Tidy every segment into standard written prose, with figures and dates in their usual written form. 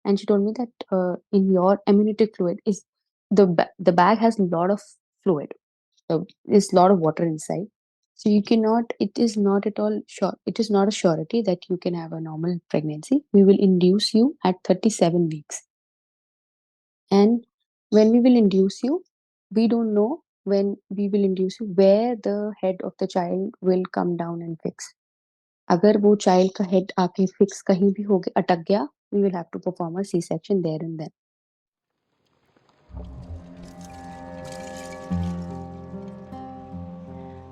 and she told me that in your amniotic fluid is the bag has a lot of fluid. There's a lot of water inside, so you cannot. It is not at all sure. It is not a surety that you can have a normal pregnancy. We will induce you at 37 weeks, and when we will induce you, we don't know when we will induce you where the head of the child will come down and fix. अगर वो child का head आके fix कहीं भी हो गया अटक गया, we will have to perform a C-section there and then.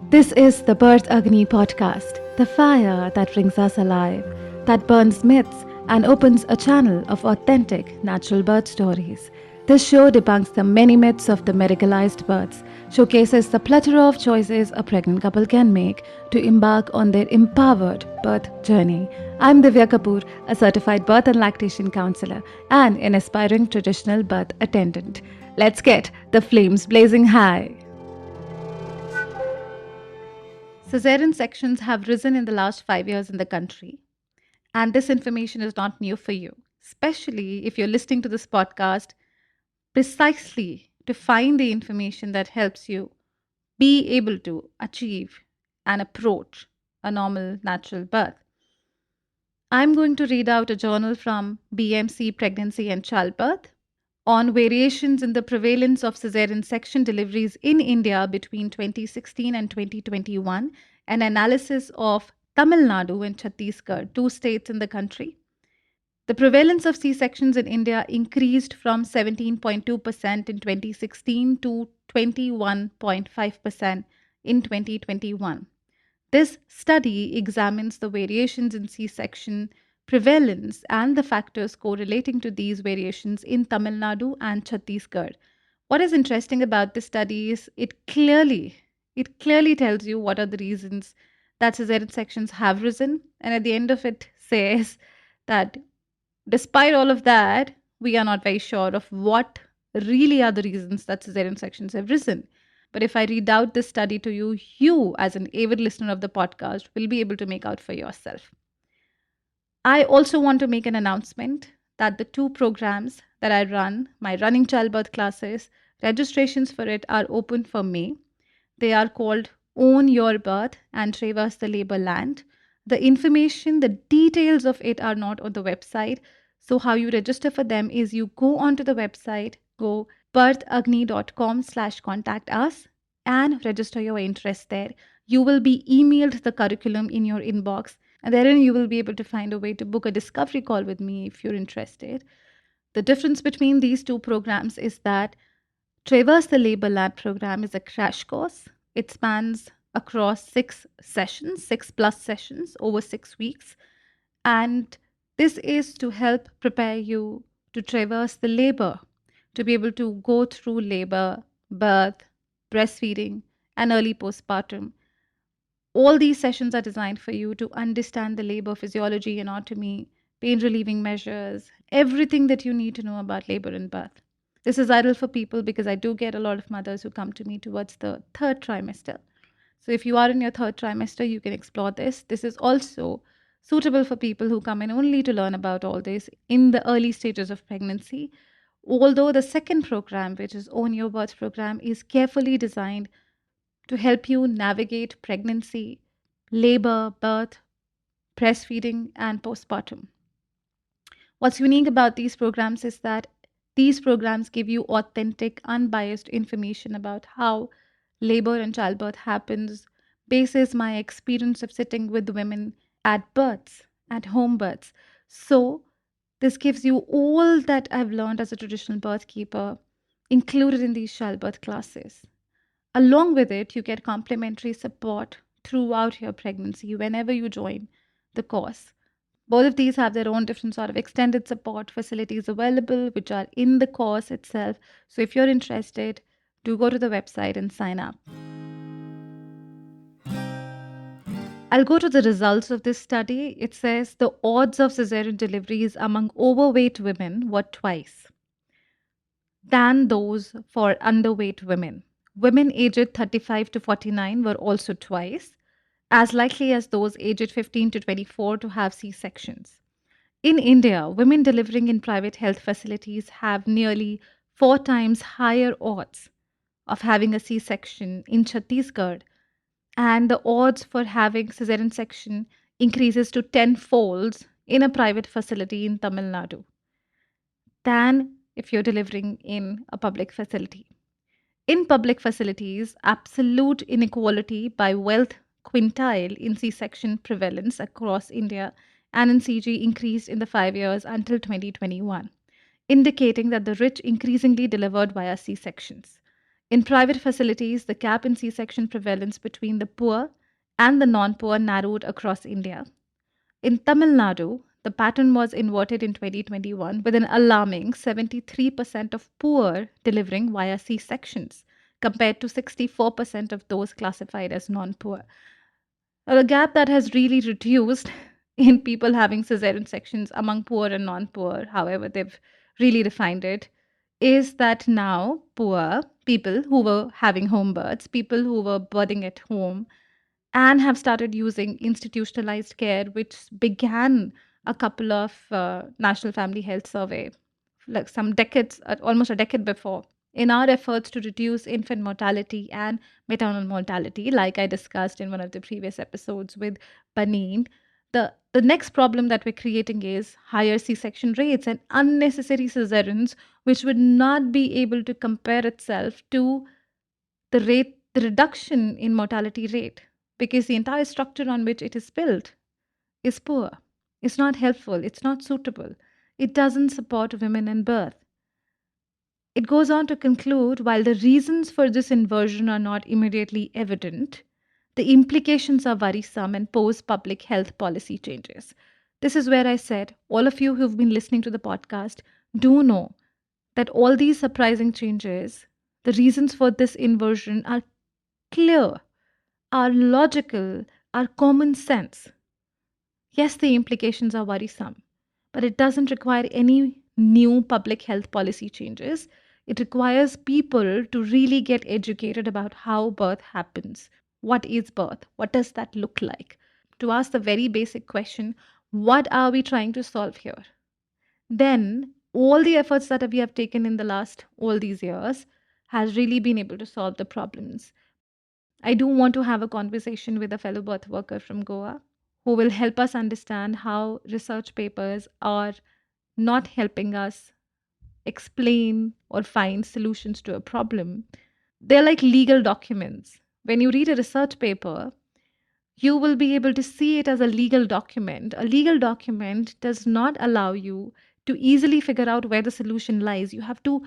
This is the Birth Agni podcast, the fire that brings us alive, that burns myths and opens a channel of authentic natural birth stories. This show debunks the many myths of the medicalized births, showcases the plethora of choices a pregnant couple can make to embark on their empowered birth journey. I'm Divya Kapoor, a certified birth and lactation counselor and an aspiring traditional birth attendant. Let's get the flames blazing high. Cesarean sections have risen in the last 5 years in the country, and this information is not new for you, especially if you're listening to this podcast precisely to find the information that helps you be able to achieve and approach a normal natural birth. I'm going to read out a journal from BMC Pregnancy and Childbirth on variations in the prevalence of cesarean section deliveries in India between 2016 and 2021, an analysis of Tamil Nadu and Chhattisgarh, 2 states in the country. The prevalence of C-sections in India increased from 17.2% in 2016 to 21.5% in 2021. This study examines the variations in C-section prevalence and the factors correlating to these variations in Tamil Nadu and Chhattisgarh. What is interesting about this study is it clearly tells you what are the reasons that cesarean sections have risen, and at the end of it says that despite all of that, we are not very sure of what really are the reasons that cesarean sections have risen. But if I read out this study to you, you, as an avid listener of the podcast, will be able to make out for yourself. I also want to make an announcement that the 2 programs that I run, my running childbirth classes, registrations for it are open for May. They are called Own Your Birth and Traverse the Labor Land. The information, the details of it are not on the website. So how you register for them is you go onto the website, go birthagni.com/contact us and register your interest there. You will be emailed the curriculum in your inbox, and therein you will be able to find a way to book a discovery call with me if you're interested. The difference between these 2 programs is that Traverse the Labor Land program is a crash course. It spans across 6 sessions, 6 plus sessions over 6 weeks. And this is to help prepare you to traverse the labor, to be able to go through labor, birth, breastfeeding, and early postpartum. All these sessions are designed for you to understand the labor physiology, anatomy, pain relieving measures, everything that you need to know about labor and birth. This is ideal for people because I do get a lot of mothers who come to me towards the 3rd trimester. So if you are in your 3rd trimester, you can explore this. This is also suitable for people who come in only to learn about all this in the early stages of pregnancy. Although the 2nd program, which is Own Your Birth program, is carefully designed to help you navigate pregnancy, labor, birth, breastfeeding, and postpartum. What's unique about these programs is that these programs give you authentic, unbiased information about how labor and childbirth happens, basis my experience of sitting with women at births, at home births. So, this gives you all that I've learned as a traditional birth keeper included in these childbirth classes. Along with it, you get complimentary support throughout your pregnancy whenever you join the course. Both of these have their own different sort of extended support facilities available, which are in the course itself. So if you're interested, do go to the website and sign up. I'll go to the results of this study. It says the odds of cesarean deliveries among overweight women were twice than those for underweight women. Women aged 35 to 49 were also twice as likely as those aged 15 to 24 to have C-sections. In India, women delivering in private health facilities have nearly 4 times higher odds of having a C section in Chhattisgarh, and the odds for having cesarean section increases to 10 folds in a private facility in Tamil Nadu than if you're delivering in a public facility. In public facilities, absolute inequality by wealth quintile in C section prevalence across India and in CG increased in the 5 years until 2021, indicating that the rich increasingly delivered via C sections. In private facilities, the gap in C section prevalence between the poor and the non poor narrowed across India. In Tamil Nadu, the pattern was inverted in 2021 with an alarming 73% of poor delivering via C sections compared to 64% of those classified as non poor. The gap that has really reduced in people having cesarean sections among poor and non poor, however, they've really defined it, is that now poor people who were having home births, people who were birthing at home, and have started using institutionalized care, which began a couple of National Family Health Survey, like some decades, almost a decade before, in our efforts to reduce infant mortality and maternal mortality, like I discussed in one of the previous episodes with Baneen. The next problem that we're creating is higher C-section rates and unnecessary cesareans, which would not be able to compare itself to the reduction in mortality rate, because the entire structure on which it is built is poor. It's not helpful. It's not suitable. It doesn't support women and birth. It goes on to conclude, while the reasons for this inversion are not immediately evident, the implications are worrisome and pose public health policy changes. This is where I said, all of you who've been listening to the podcast do know that all these surprising changes, the reasons for this inversion are clear, are logical, are common sense. Yes, the implications are worrisome, but it doesn't require any new public health policy changes. It requires people to really get educated about how birth happens. What is birth? What does that look like? To ask the very basic question, what are we trying to solve here? Then all the efforts that we have taken in the last all these years has really been able to solve the problems. I do want to have a conversation with a fellow birth worker from Goa who will help us understand how research papers are not helping us explain or find solutions to a problem. They're like legal documents. When you read a research paper, you will be able to see it as a legal document. A legal document does not allow you to easily figure out where the solution lies. You have to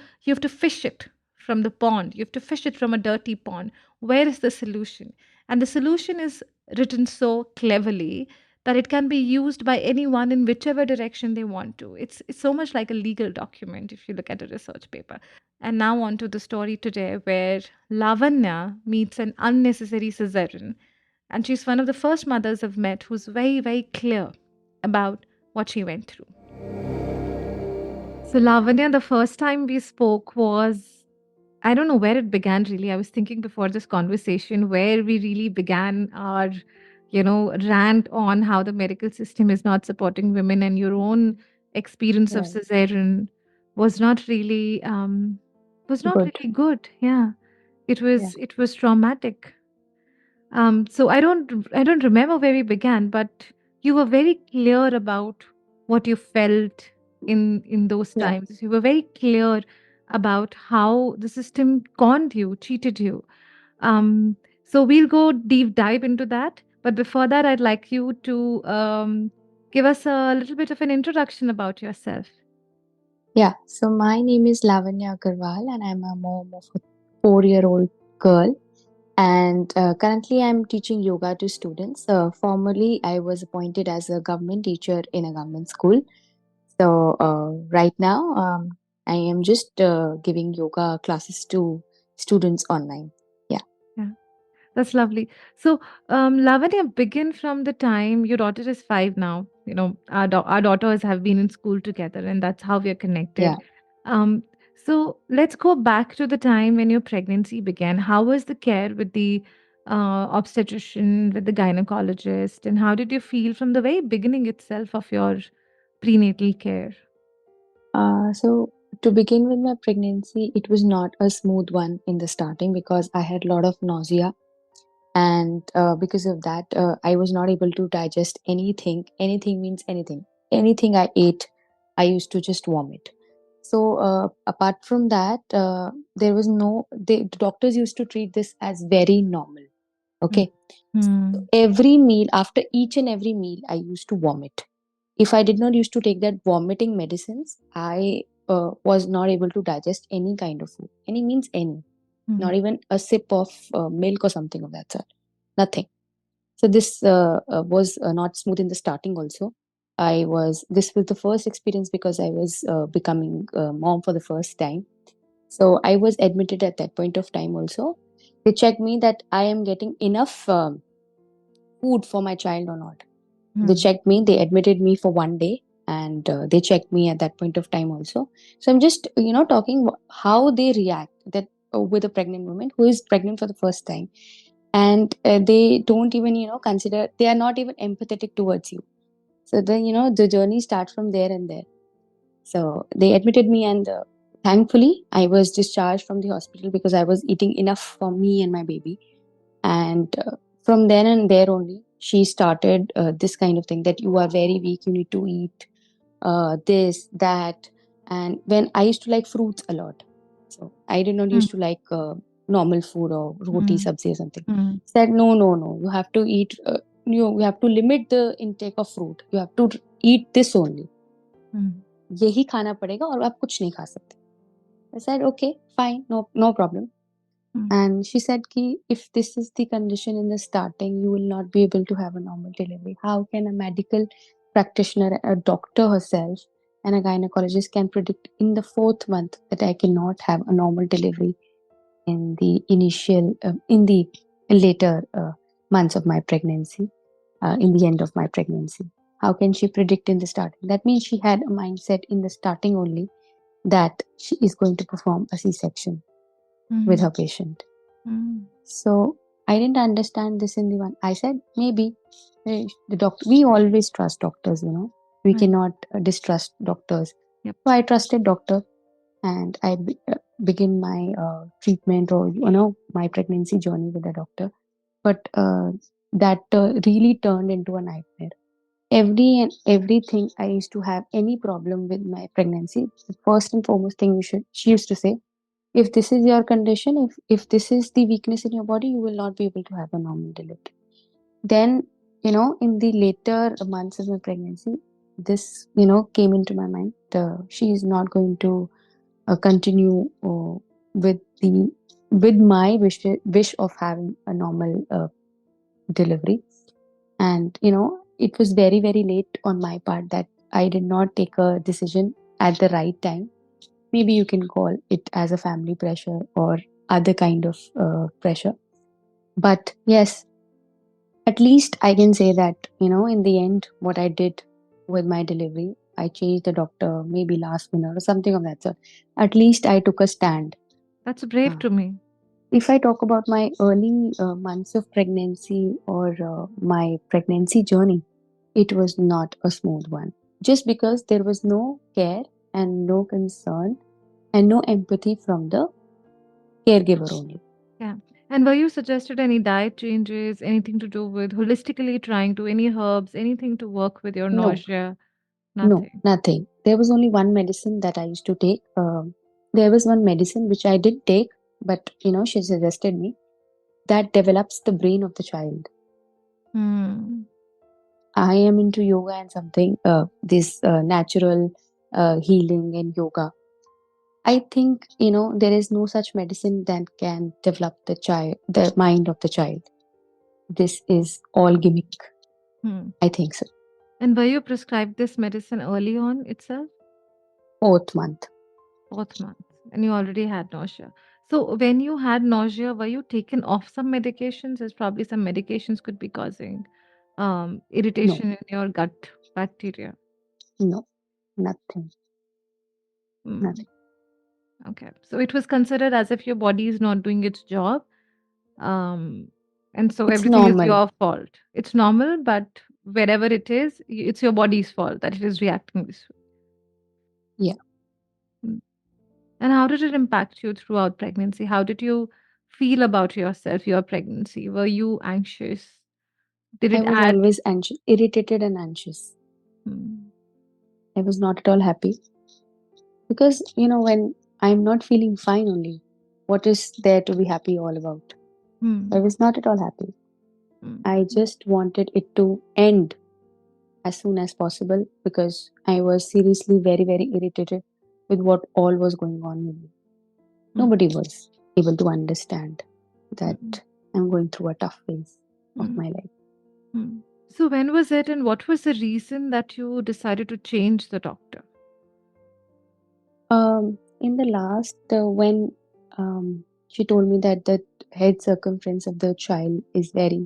fish it from the pond. You have to fish it from a dirty pond. Where is the solution? And the solution is written so cleverly that it can be used by anyone in whichever direction they want to. It's so much like a legal document if you look at a research paper. And now on to the story today where Lavanya meets an unnecessary cesarean, and she's one of the first mothers I've met who's very, very clear about what she went through. So, Lavanya, the first time we spoke was, I don't know where it began really. I was thinking before this conversation where we really began our, rant on how the medical system is not supporting women, and your own experience of Right. cesarean was not really Good. good. Yeah. It Yeah. was it was traumatic. So I don't remember where we began, but you were very clear about what you felt in those Yeah. times. You were very clear about how the system conned you, cheated you. So we'll go deep dive into that. But before that, I'd like you to give us a little bit of an introduction about yourself. Yeah. So my name is Lavanya Agarwal, and I'm a mom of a 4-year-old girl. And currently, I'm teaching yoga to students. Formerly, I was appointed as a government teacher in a government school. So right now, I am just giving yoga classes to students online. Yeah. Yeah. That's lovely. So, Lavanya, begin from the time your daughter is 5 now. Our daughters have been in school together, and that's how we are connected. Yeah. Um, so, let's go back to the time when your pregnancy began. How was the care with the obstetrician, with the gynecologist, and how did you feel from the very beginning itself of your prenatal care? So to begin with my pregnancy, it was not a smooth one in the starting because I had a lot of nausea, and because of that, I was not able to digest anything. Anything means anything. Anything I ate, I used to just vomit. So apart from that, there was no. The doctors used to treat this as very normal. Mm. Okay, so Mm. every meal, after each and every meal, I used to vomit. If I did not used to take that vomiting medicines, I was not able to digest any kind of food. Any means any, Mm. not even a sip of milk or something of that sort. Nothing. So this was not smooth in the starting. Also, This was the first experience because I was becoming a mom for the first time. So I was admitted at that point of time. Also, they checked me that I am getting enough food for my child or not. They Mm. checked me, they admitted me for 1 day, and they checked me at that point of time also. So I'm just, talking how they react that with a pregnant woman who is pregnant for the first time. And they don't even, consider, they are not even empathetic towards you. So then, the journey starts from there and there. So they admitted me, and thankfully, I was discharged from the hospital because I was eating enough for me and my baby. And from then and there only, she started this kind of thing that you are very weak, you need to eat this, that. And when I used to like fruits a lot, so I did not Mm. used to like normal food or roti, Mm. sabzi or something. Mm. Said, no, no, no, you have to eat, you have to limit the intake of fruit. You have to eat this only. Mm. यही खाना पड़ेगा और आप कुछ नहीं खा सकते. I said, okay, fine, no problem. Mm. And she said, ki, if this is the condition in the starting, you will not be able to have a normal delivery. How can a medical practitioner, a doctor herself, and a gynecologist can predict in the fourth month that I cannot have a normal delivery in the later months of my pregnancy, in the end of my pregnancy? How can she predict in the starting? That means she had a mindset in the starting only that she is going to perform a C-section with her Mm. patient. Mm. So I didn't understand this in the one. I said, maybe the doctor, we always trust doctors, we Right. cannot distrust doctors. Yep. So I trusted doctor, and begin my treatment, or, my pregnancy journey with the doctor. But that really turned into a nightmare. Everything I used to have any problem with my pregnancy, the first and foremost thing she used to say, if this is your condition, if this is the weakness in your body, you will not be able to have a normal delivery. Then, in the later months of my pregnancy, this, came into my mind. She is not going to continue with the with my wish of having a normal delivery. And it was very, very late on my part that I did not take a decision at the right time. Maybe you can call it as a family pressure or other kind of pressure. But yes, at least I can say that, in the end, what I did with my delivery, I changed the doctor maybe last minute or something of that sort. At least I took a stand. That's brave Uh, to me. if I talk about my early months of pregnancy or my pregnancy journey, it was not a smooth one. Just because there was no care and no concern and no empathy from the caregiver only. Yeah. And were you suggested any diet changes, anything to do with holistically trying to any herbs, anything to work with your No, nausea? no, Nothing. nothing. There was only one medicine that I used to take. There was one medicine which I did take, but she suggested me that develops the brain of the child. Hmm. I am into yoga and something, this natural healing and yoga. I think, there is no such medicine that can develop the mind of the child. This is all gimmick. Hmm. I think so. And were you prescribed this medicine early on itself? Fourth month. Fourth month. And you already had nausea. So when you had nausea, were you taken off some medications? As probably some medications could be causing No, irritation in your gut bacteria. no, nothing, Hmm. nothing. Okay. So it was considered as if your body is not doing its job. Um, and so It's everything is normal. your fault. It's normal, but wherever it is, it's your body's fault that it is reacting this Yeah. way. Mm. And how did it impact you throughout pregnancy? How did you feel about yourself, your pregnancy? Were you anxious? Did I it was add? always anxious, irritated and anxious. Mm. I was not at all happy because, when I'm not feeling fine only, what is there to be happy all about? I Mm. was not at all happy. Mm. I just wanted it to end as soon as possible because I was seriously very, very irritated with what all was going on with me. Mm. Nobody was able to understand that Mm. I'm going through a tough phase of Mm. my life. Mm. So when was it, and what was the reason that you decided to change the doctor? In the last, when she told me that the head circumference of the child is very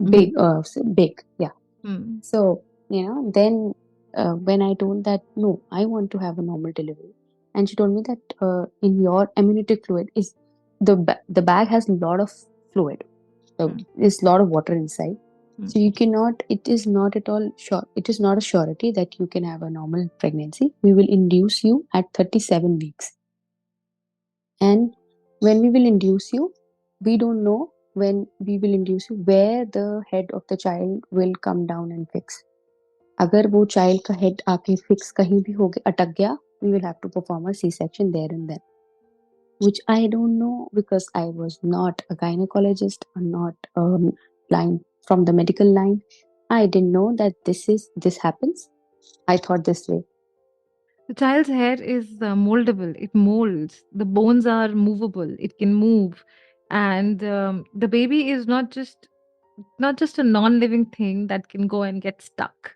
Mm. big, yeah. Mm. So, then when I told that, no, I want to have a normal delivery, and she told me that in your amniotic fluid is the bag has a lot of fluid. Mm. There's a lot of water inside. So Mm. you cannot, it is not at all sure, it is not a surety that you can have a normal pregnancy. We will induce you at 37 weeks. And when we will induce you, we don't know when we will induce you where the head of the child will come down and fix. अगर वो child का head आके fix कहीं भी हो गया अटक गया, we will have to perform a C-section there and then, which I don't know because I was not a gynecologist or not line from the medical line. I didn't know that this happens. I thought this way. The child's hair is moldable. It molds. The bones are movable. It can move, and the baby is not just a non-living thing that can go and get stuck.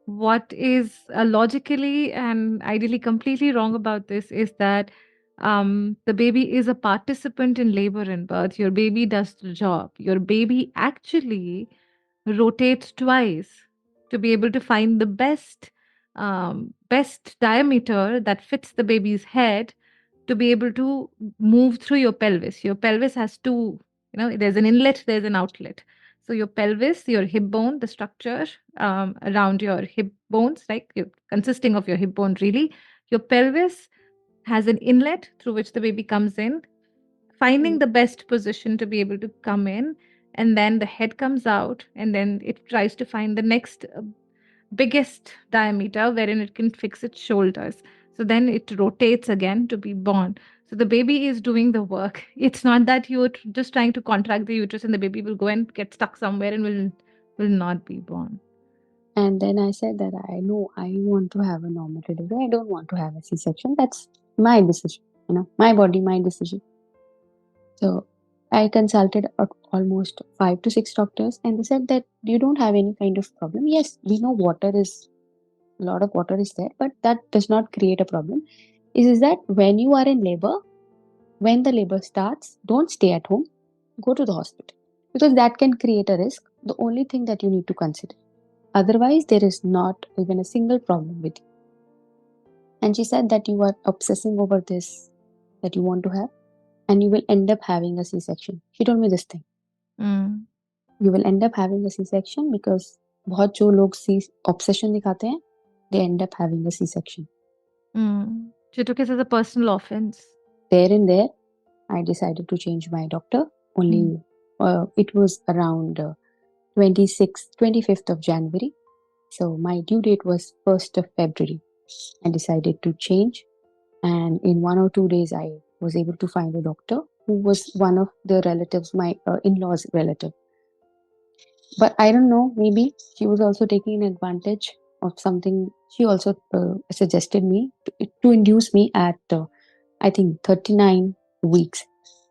What is logically and ideally completely wrong about this is that the baby is a participant in labor and birth. Your baby does the job. Your baby actually rotates twice to be able to find the best diameter that fits the baby's head to be able to move through your pelvis. Your pelvis has two, there's an inlet, there's an outlet. So your pelvis, your hip bone, the structure around your hip bones, like consisting of your hip bone, really, your pelvis has an inlet through which the baby comes in, finding Mm. the best position to be able to come in, and then the head comes out, and then it tries to find the next biggest diameter wherein it can fix its shoulders. So then it rotates again to be born. So the baby is doing the work. It's not that you're just trying to contract the uterus and the baby will go and get stuck somewhere and will not be born. And then I said that I know I want to have a normal delivery. I don't want to have a C-section. That's my decision. My body, my decision. So I consulted almost 5 to 6 doctors, and they said that you don't have any kind of problem. Yes, we know water is a lot of water is there, but that does not create a problem. Is that when you are in labor, when the labor starts, don't stay at home, go to the hospital because that can create a risk. The only thing that you need to consider. Otherwise, there is not even a single problem with you. And she said that you are obsessing over this that you want to have, and you will end up having a C-section. She told me this thing. Mm. You will end up having a C-section because बहुत जो लोग सी obsession दिखाते हैं, they end up having a C-section. Mm. She took it as a personal offense. There and there, I decided to change my doctor. Mm. Only it was around 26th, 25th of January. So my due date was 1st of February. I decided to change, and in 1 or 2 days, I was able to find a doctor who was one of the relatives, my in-laws' relative. But I don't know, maybe she was also taking an advantage of something. She also suggested me to induce me at I think 39 weeks.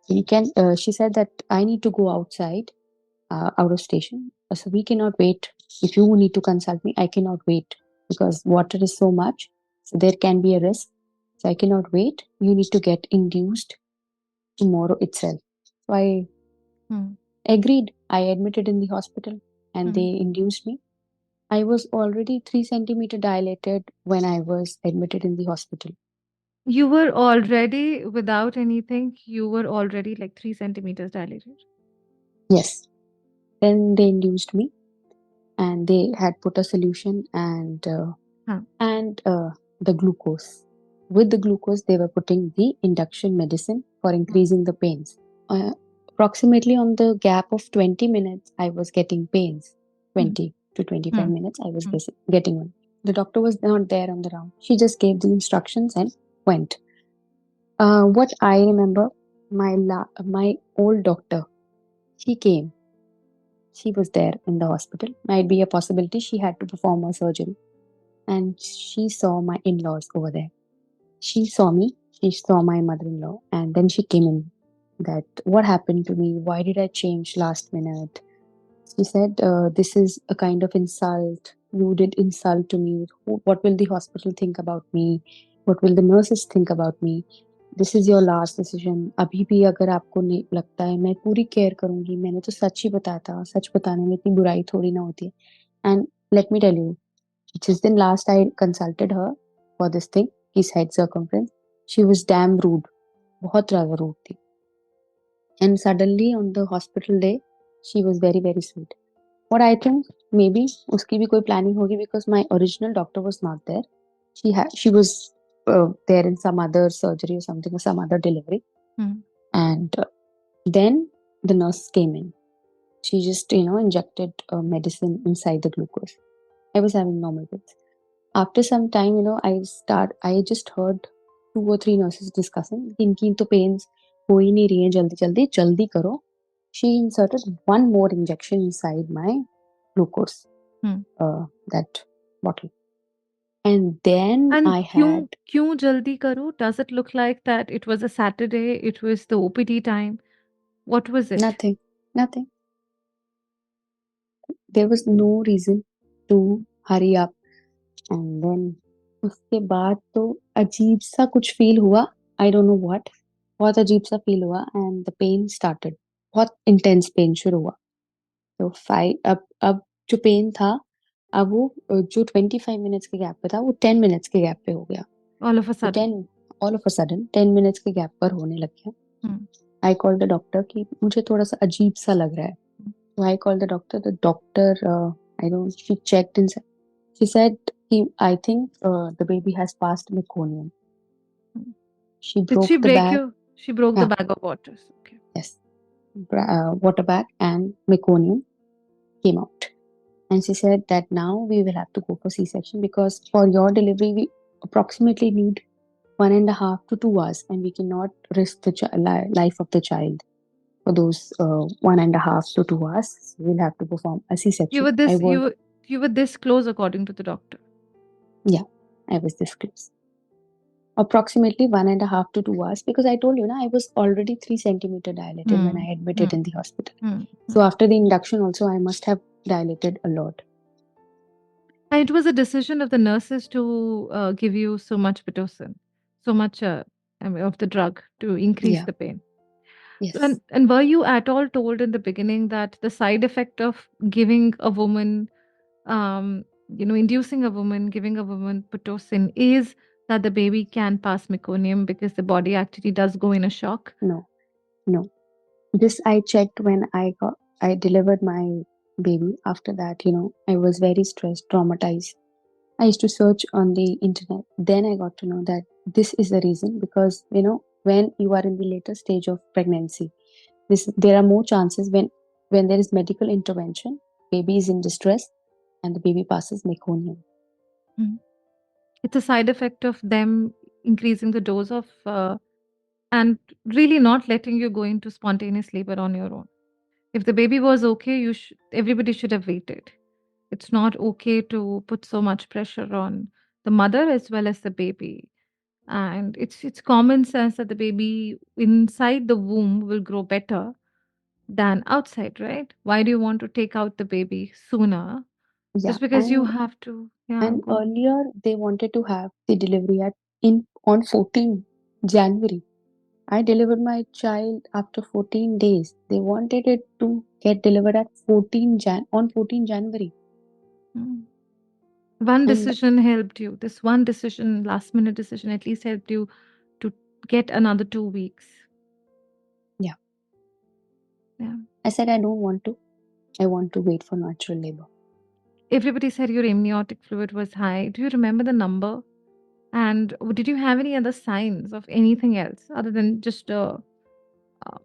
She said that I need to go outside, out of station. So we cannot wait. If you need to consult me, I cannot wait because water is so much. So there can be a risk. So I cannot wait. You need to get induced tomorrow itself. So I Mm. agreed. I admitted in the hospital and Mm. they induced me. I was already 3 centimeter dilated when I was admitted in the hospital. You were already, without anything, you were already like 3 centimeters dilated. Yes. Then they induced me. and they had put a solution Huh. and the glucose. With the glucose, they were putting the induction medicine for Hmm. increasing the pains. Uh, Approximately on the gap of 20 minutes, I was getting pains. Hmm. 20 to 25 Hmm. minutes, I was Hmm. getting one. The doctor was not there on the round. She just gave the instructions and went. What I remember, my old doctor, she came. She was there in the hospital. Might be a possibility she had to perform a surgery, and she saw my in-laws over there. She saw me, she saw my mother-in-law, and then she came in. That what happened to me? Why did I change last minute? She said, "This is a kind of insult. You did insult to me. What will the hospital think about me? What will the nurses think about me? This is your last decision. अभी भी अगर आपको नहीं लगता है मैं पूरी care करूंगी. मैंने तो सच ही बताया था. सच बताने में इतनी बुराई थोड़ी ना होती है." And let me tell you, जिस दिन last I consulted her for this thing, his head circumference, she was damn rude. बहुत ज़्यादा rude थी. And suddenly on the hospital day, she was very very sweet. What I think, maybe उसकी भी कोई planning होगी because my original doctor was not there. She was there in some other surgery or something or some other delivery, Hmm. and then the nurse came in. She just injected medicine inside the glucose. I was having normal pills. After some time, I just heard two or three nurses discussing कि इनकी तो pains हो ही नहीं रही है, जल्दी जल्दी जल्दी करो. She inserted one more injection inside my glucose, Hmm. that bottle. And then And I kyun had kyun jaldi karo? Does it look like that it was a Saturday, it was the OPD time? What was it? nothing, nothing. There was no reason to hurry up. And then उसके बाद तो अजीब सा कुछ feel हुआ. I don't know what. बहुत अजीब सा फील हुआ and the pain started. बहुत intense pain शुरू हुआ. तो अब जो पेन था, अब वो जो 25 मिनट्स के गैप पे था वो 10 मिनट्स के गैप पे हो गया. All of a तो sudden. 10 all of a sudden 10 minutes के गैप पर होने लग गया. Hmm. I call the doctor कि मुझे थोड़ा सा अजीब सा लग रहा है. So I called the doctor, I don't, she checked and she said, I think the baby has passed meconium. Hmm. She Did she broke the break bag. you? She broke the Yeah, bag of waters. Okay. yes. Water bag and meconium came out. And she said that now we will have to go for C-section because for your delivery, we approximately need 1.5 to 2 hours and we cannot risk the life of the child for those 1.5 to 2 hours. So we'll have to perform a You C-section. were I this was, you were this close according to the doctor. yeah, I was this close. Approximately 1.5 to 2 hours because I told you, I was already 3 centimeter dilated when Hmm. I admitted Hmm. in the hospital. Hmm. So Hmm. after the induction, also, I must have dilated a lot. And it was a decision of the nurses to give you so much pitocin, so much I mean, of the drug to increase Yeah, the pain. So, yes, and were you at all told in the beginning that the side effect of giving a woman, inducing a woman, giving a woman pitocin is that the baby can pass meconium because the body actually does go in a shock? no, no. This I checked when I delivered my baby. After that, I was very stressed, traumatized. I used to search on the internet. Then I got to know that this is the reason because, when you are in the later stage of pregnancy, there are more chances when there is medical intervention, baby is in distress and the baby passes meconium. Mm. It's a side effect of them increasing the dose of and really not letting you go into spontaneous labor on your own. If the baby was okay, everybody should have waited. It's not okay to put so much pressure on the mother as well as the baby. And it's common sense that the baby inside the womb will grow better than outside, right? Why do you want to take out the baby sooner? Yeah, Just because you and have to, yeah, and go. earlier they wanted to have the delivery at in on 14 January. I delivered my child after 14 days. They wanted it to get delivered at 14 January. Mm. One And decision helped you. This one decision, last minute decision, at least helped you to get another 2 weeks. yeah, Yeah. I said I don't want to. I want to wait for natural labor. Everybody said your amniotic fluid was high. Do you remember the number? And did you have any other signs of anything else other than just a uh,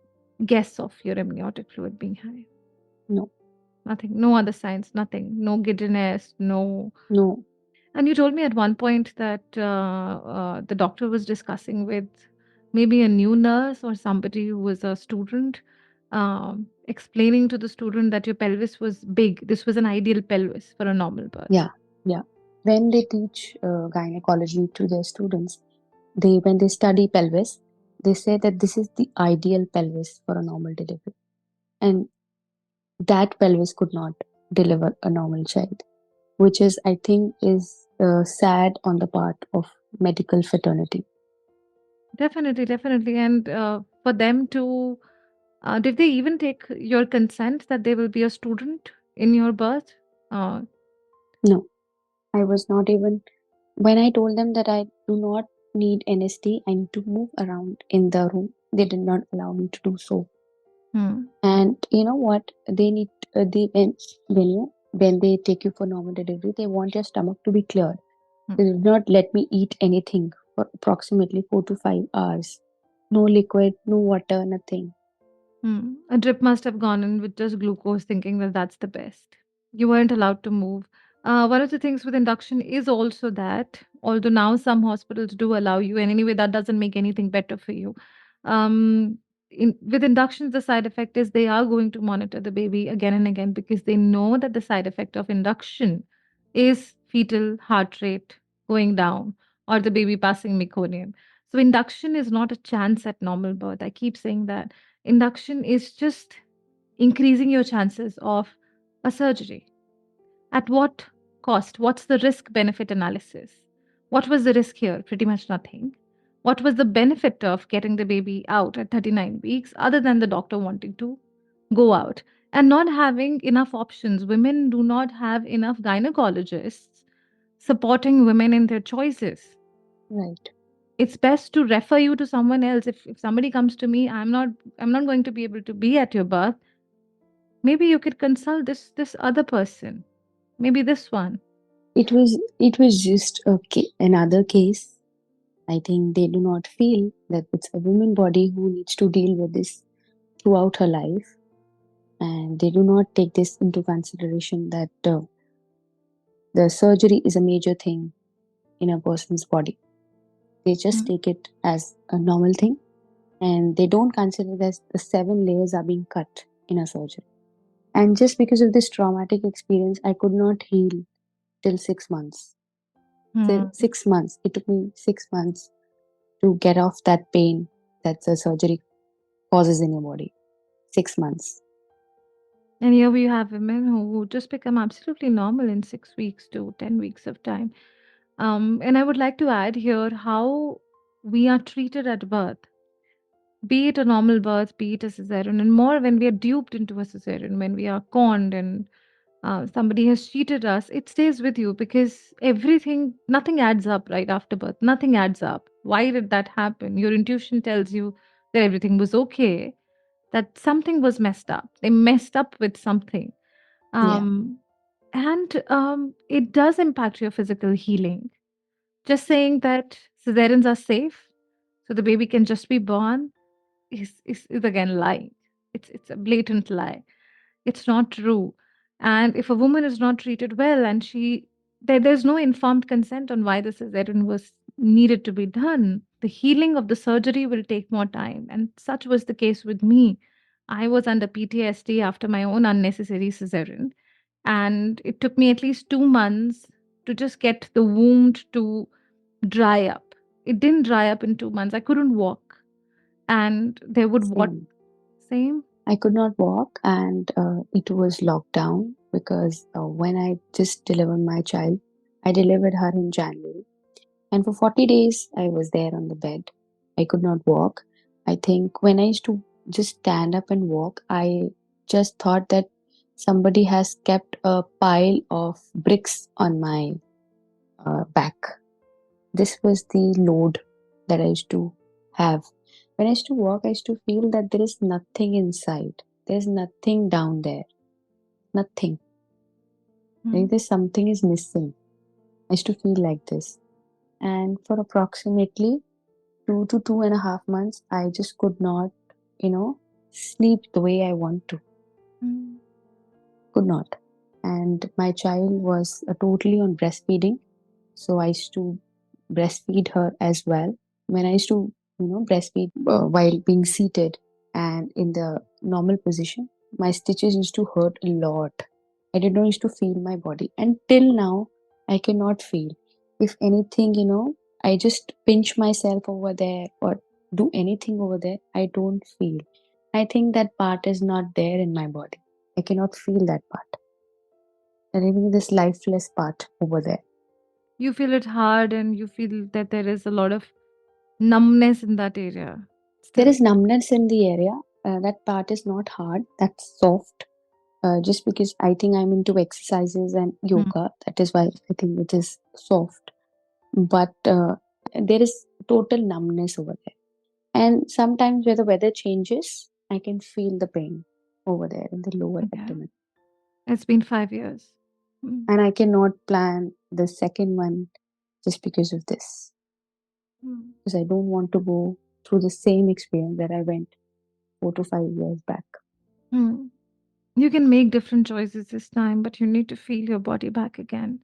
guess of your amniotic fluid being high? No, Nothing. No other signs. Nothing. No giddiness. No. no. And you told me at one point that the doctor was discussing with maybe a new nurse or somebody who was a student, explaining to the student that your pelvis was big. This was an ideal pelvis for a normal birth. Yeah, yeah. When they teach gynecology to their students, they when they study pelvis, they say that this is the ideal pelvis for a normal delivery, and that pelvis could not deliver a normal child, which is, I think, is sad on the part of medical fraternity. Definitely, definitely. And for them to, did they even take your consent that they will be a student in your birth? Uh, No, I was not even, when I told them that I do not need NST, I need to move around in the room, they did not allow me to do so. hmm, And you know what? They need when they take you for normal delivery, they want your stomach to be cleared. hmm. They did not let me eat anything for approximately 4 to 5 hours. No liquid, no water, nothing. A drip must have gone in with just glucose, thinking that that's the best. You weren't allowed to move. One of the things with induction is also that, although now some hospitals do allow you, and anyway, that doesn't make anything better for you. With inductions, the side effect is they are going to monitor the baby again and again because they know that the side effect of induction is fetal heart rate going down or the baby passing meconium. So, induction is not a chance at normal birth. I keep saying that induction is just increasing your chances of a surgery. At what cost? What's the risk benefit analysis? What was the risk here? Pretty much nothing. What was the benefit of getting the baby out at 39 weeks other than the doctor wanting to go out and not having enough options? Women do not have enough gynecologists supporting women in their choices. Right. It's best to refer you to someone else. If somebody comes to me, I'm not going to be able to be at your birth. Maybe you could consult this other person. Maybe this one. It was just another case. I think they do not feel that it's a woman body who needs to deal with this throughout her life, and they do not take this into consideration that the surgery is a major thing in a person's body. They just Mm, take it as a normal thing, and they don't consider that the 7 layers are being cut in a surgery. And just because of this traumatic experience, I could not heal till 6 months. So mm. 6 months. It took me 6 months to get off that pain that the surgery causes in your body. 6 months. And here we have women who just become absolutely normal in 6 weeks to 10 weeks of time. And I would like to add here how we are treated at birth, be it a normal birth, be it a cesarean, and more when we are duped into a cesarean, when we are conned and somebody has cheated us, it stays with you because nothing adds up right after birth. Nothing adds up. Why did that happen? Your intuition tells you that everything was okay, that something was messed up. They messed up with something. Yeah, Um, and it does impact your physical healing. Just saying that cesareans are safe, so the baby can just be born, is again lying. It's a blatant lie. It's not true. And if a woman is not treated well and there's no informed consent on why the cesarean was needed to be done, the healing of the surgery will take more time. And such was the case with me. I was under PTSD after my own unnecessary cesarean. And it took me at least 2 months to just get the wound to dry up. It didn't dry up in 2 months. I couldn't walk. And there would what same. same? I could not walk, and it was locked down because when I just delivered my child, I delivered her in January. And for 40 days, I was there on the bed. I could not walk. I think when I used to just stand up and walk, I just thought that somebody has kept a pile of bricks on my back. This was the load that I used to have. When I used to walk, I used to feel that there is nothing inside. There's nothing down there. Nothing. Hmm. There's something is missing. I used to feel like this. And for approximately 2 to 2.5 months, I just could not, you know, sleep the way I want to. Hmm. Could not. And my child was totally on breastfeeding. So I used to breastfeed her as well. When I used to, breastfeed while being seated and in the normal position, my stitches used to hurt a lot. I did not used to feel my body. And till now, I cannot feel. If anything, I just pinch myself over there or do anything over there, I don't feel. I think that part is not there in my body. I cannot feel that part. And even this lifeless part over there. You feel it hard and you feel that there is a lot of numbness in that area There still. is numbness in the area. That part is not hard. That's soft. Just because I think I'm into exercises and Hmm. yoga, that is why I think it is soft. But there is total numbness over there. And sometimes where the weather changes, I can feel the pain over there in the lower Yeah. abdomen. It's been 5 years. Hmm. And I cannot plan the second one just because of this. Hmm. Because I don't want to go through the same experience that I went 4 to 5 years back. Hmm. You can make different choices this time, but you need to feel your body back again.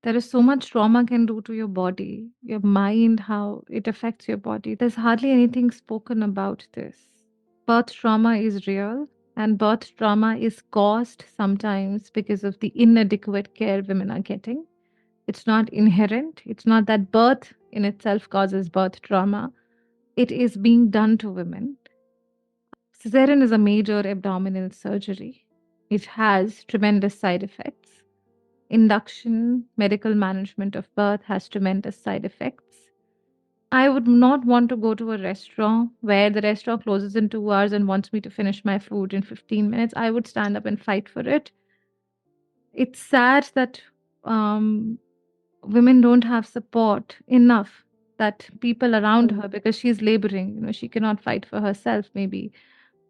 There is so much trauma can do to your body, your mind, how it affects your body. There's hardly anything spoken about this. Birth trauma is real, and birth trauma is caused sometimes because of the inadequate care women are getting. It's not inherent. It's not that birth in itself causes birth trauma. It is being done to women. Cesarean is a major abdominal surgery. It has tremendous side effects. Induction, medical management of birth has tremendous side effects. I would not want to go to a restaurant where the restaurant closes in 2 hours and wants me to finish my food in 15 minutes. I would stand up and fight for it. It's sad that um, women don't have support enough, that people around Mm. her, because she's laboring, she cannot fight for herself, maybe.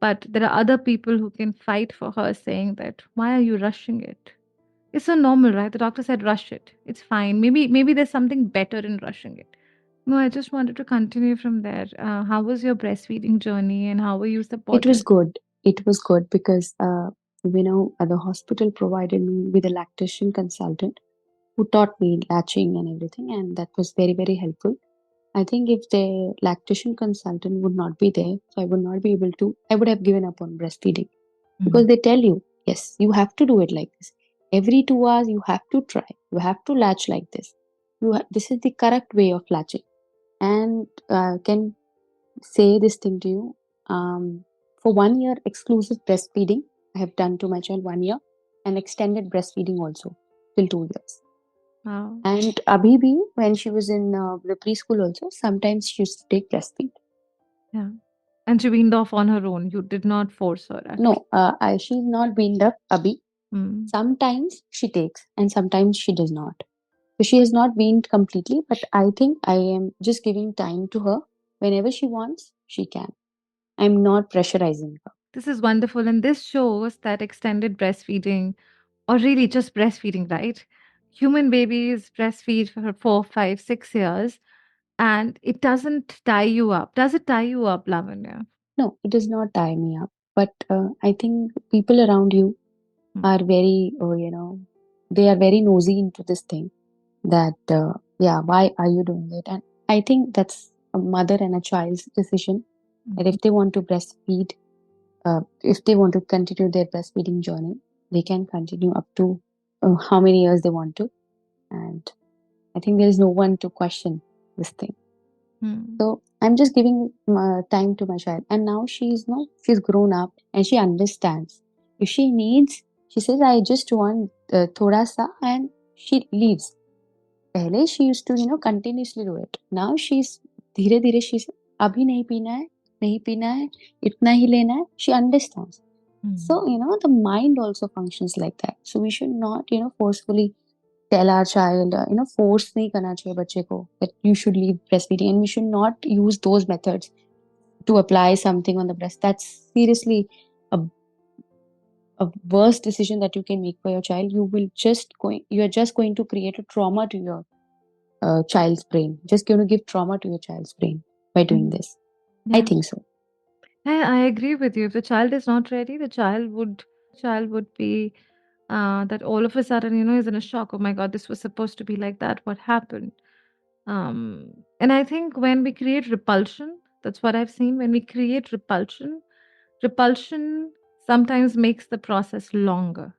But there are other people who can fight for her, saying that, why are you rushing it? It's so normal, right? The doctor said rush it. It's fine. Maybe there's something better in rushing it. No, I just wanted to continue from there. How was your breastfeeding journey and how were you It was supported? good. It was good because, the hospital provided me with a lactation consultant who taught me latching and everything, and that was very, very helpful. I think if the lactation consultant would not be there, so I would not be able to, I would have given up on breastfeeding because Mhm. they tell you, yes, you have to do it like this. Every 2 hours, you have to try. You have to latch like this. This is the correct way of latching. And can say this thing to you. For 1 year exclusive breastfeeding, I have done to my child 1 year, and extended breastfeeding also till 2 years. Wow. And Abhi bhi, when she was in the preschool also, sometimes she used to take breastfeed. Yeah. And she weaned off on her own. You did not force her at all. No, she's not weaned up, Abhi. Mm. Sometimes she takes and sometimes she does not. So she has not weaned completely, but I think I am just giving time to her. Whenever she wants, she can. I'm not pressurizing her. This is wonderful. And this shows that extended breastfeeding, or really just breastfeeding, right? Human babies breastfeed for 4, 5, 6 years and it doesn't tie you up. Does it tie you up, Lavanya? No, it does not tie me up. But I think people around you Mm. are very, they are very nosy into this thing that, yeah, why are you doing it? And I think that's a mother and a child's decision that Mhm. if they want to breastfeed, if they want to continue their breastfeeding journey, they can continue up to how many years they want to. And I think there is no one to question this thing. Mm. So I'm just giving time to my child, and now she's grown up and she understands. If she needs, she says, "I just want thoda sa," and she leaves. पहले she used to continuously do it. Now she's धीरे धीरे she's अभी नहीं पीना है इतना ही लेना है. She understands. So Mm. the mind also functions like that. So we should not forcefully tell our child, force नहीं करना चाहिए बच्चे को that you should leave breastfeeding, and we should not use those methods to apply something on the breast. That's seriously a a worst decision that you can make for your child. You are just going to create a trauma to your child's brain. Just going to give trauma to your child's brain by doing Mhm. this. I Yeah. think so. I agree with you. If the child is not ready, the child would be that all of a sudden, is in a shock. Oh my God, this was supposed to be like that. What happened? And I think when we create repulsion, that's what I've seen. When we create repulsion sometimes makes the process longer.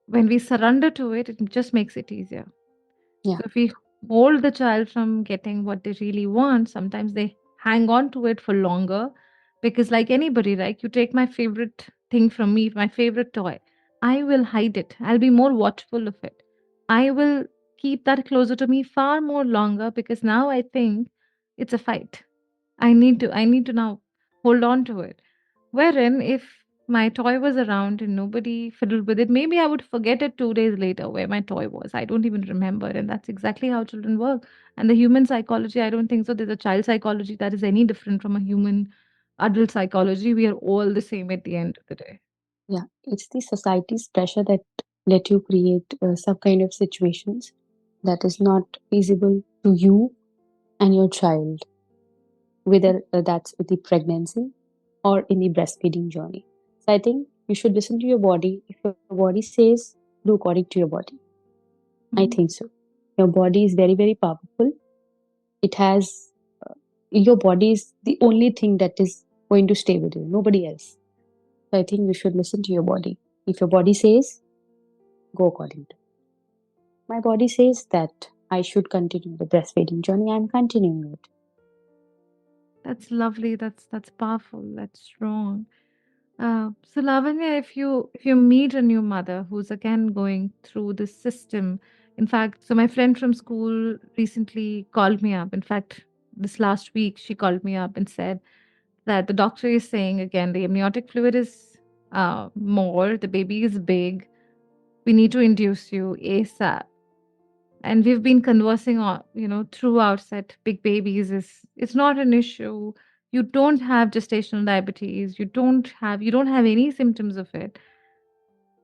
When we surrender to it, it just makes it easier. Yeah. So if we hold the child from getting what they really want, sometimes they hang on to it for longer because, like anybody, right? You take my favorite thing from me, my favorite toy, I will hide it. I'll be more watchful of it. I will keep that closer to me far more longer because now I think it's a fight. I need to now hold on to it. Wherein, if my toy was around and nobody fiddled with it, maybe I would forget it 2 days later where my toy was. I don't even remember. And that's exactly how children work. And the human psychology, I don't think so. There's a child psychology that is any different from a human adult psychology. We are all the same at the end of the day. Yeah. It's the society's pressure that let you create some kind of situations that is not feasible to you and your child, whether that's with the pregnancy or in the breastfeeding journey. So I think you should listen to your body. If your body says, do according to your body. I Mhm. think so. Your body is very, very powerful. It has, your body is the only thing that is going to stay with you, nobody else. So I think you should listen to your body. If your body says, go according to. My body says that I should continue the breastfeeding journey. I'm continuing it. That's lovely. That's powerful. That's strong. So Lavanya, if you meet a new mother who's again going through this system, in fact, so my friend from school recently called me up. In fact, this last week she called me up and said that the doctor is saying again the amniotic fluid is more, the baby is big, we need to induce you ASAP. And we've been conversing on, throughout that big babies is it's not an issue. You don't have gestational diabetes, you don't have any symptoms of it.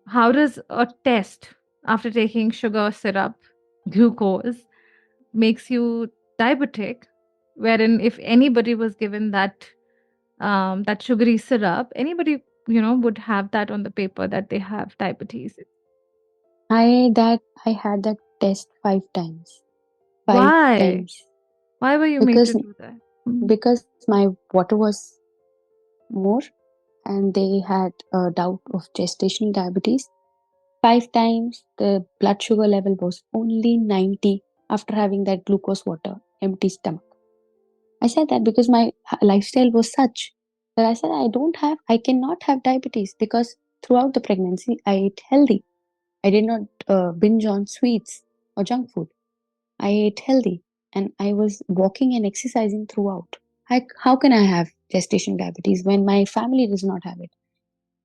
How does a test after taking sugar syrup, glucose, makes you diabetic, wherein if anybody was given that sugary syrup, anybody would have that on the paper that they have diabetes. I had that test 5 times. Five Why times. why were you made Because to do that? Mhm. because my water was more and they had a doubt of gestational diabetes. 5 times the blood sugar level was only 90 after having that glucose water, empty stomach. I said that because my lifestyle was such that I said I cannot have diabetes because throughout the pregnancy I ate healthy. I did not binge on sweets or junk food. I ate healthy and I was walking and exercising throughout. How can I have gestational diabetes when my family does not have it?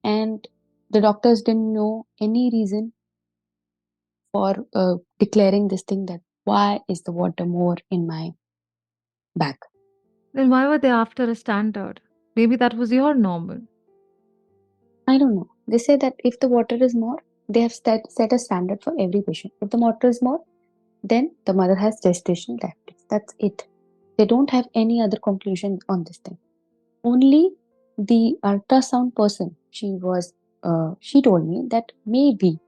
And the doctors didn't know any reason for declaring this thing that why is the water more in my bag? Then why were they after a standard? Maybe that was your normal. I don't know. They say that if the water is more, they have set a standard for every patient. If the water is more, then the mother has gestational diabetes. That's it. They don't have any other conclusion on this thing. Only the ultrasound person, she told me that maybe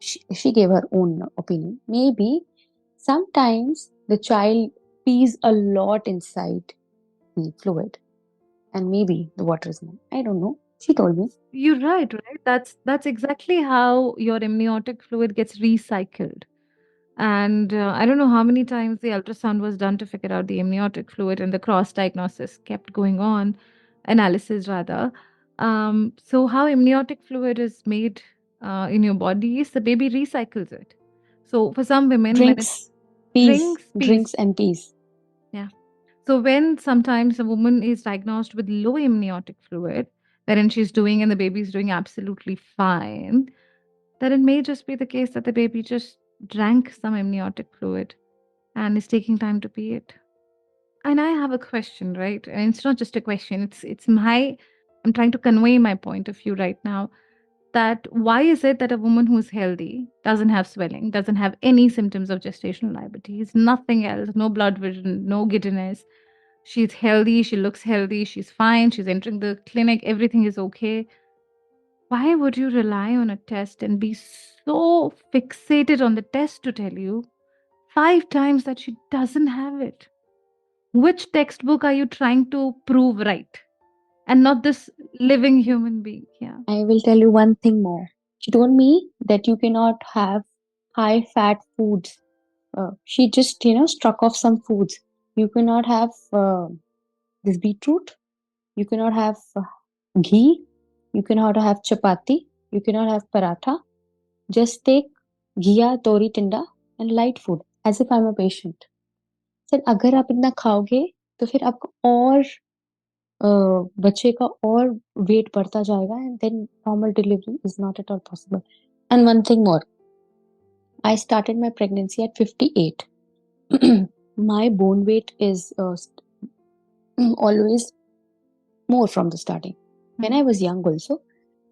she gave her own opinion. Maybe sometimes the child pees a lot inside the fluid, and maybe the water is more. I don't know. She told me. You're right? That's exactly how your amniotic fluid gets recycled. And I don't know how many times the ultrasound was done to figure out the amniotic fluid, and the cross diagnosis kept going on, analysis rather. So how amniotic fluid is made in your body is the baby recycles it. So for some women, when it Drinks, peas, drinks, drinks and peas. yeah. So when sometimes a woman is diagnosed with low amniotic fluid, wherein she's doing and the baby is doing absolutely fine, then it may just be the case that the baby just drank some amniotic fluid and is taking time to pee it. And I have a question, right? And it's not just a question. It's my I'm trying to convey my point of view right now. that why is it that a woman who's healthy doesn't have swelling, doesn't have any symptoms of gestational diabetes, nothing else, no blood vision, no giddiness. She's healthy, she looks healthy, she's fine, she's entering the clinic, everything is okay. Why would you rely on a test and be so fixated on the test to tell you 5 times that she doesn't have it? Which textbook are you trying to prove right? And not this living human being. Yeah. I will tell you one thing more. She told me that you cannot have high fat foods. She just, struck off some foods. You cannot have this beetroot. You cannot have ghee. You cannot have chapati. You cannot have paratha. Just take घिया तोरी टिंडा and light food as if I'm a patient. Sir अगर आप इतना खाओगे तो फिर आपका और बच्चे का और वेट बढ़ता जाएगा and then normal delivery is not at all possible. And one thing more, I started my pregnancy at 58. My bone weight is always more from the starting. When I was young also,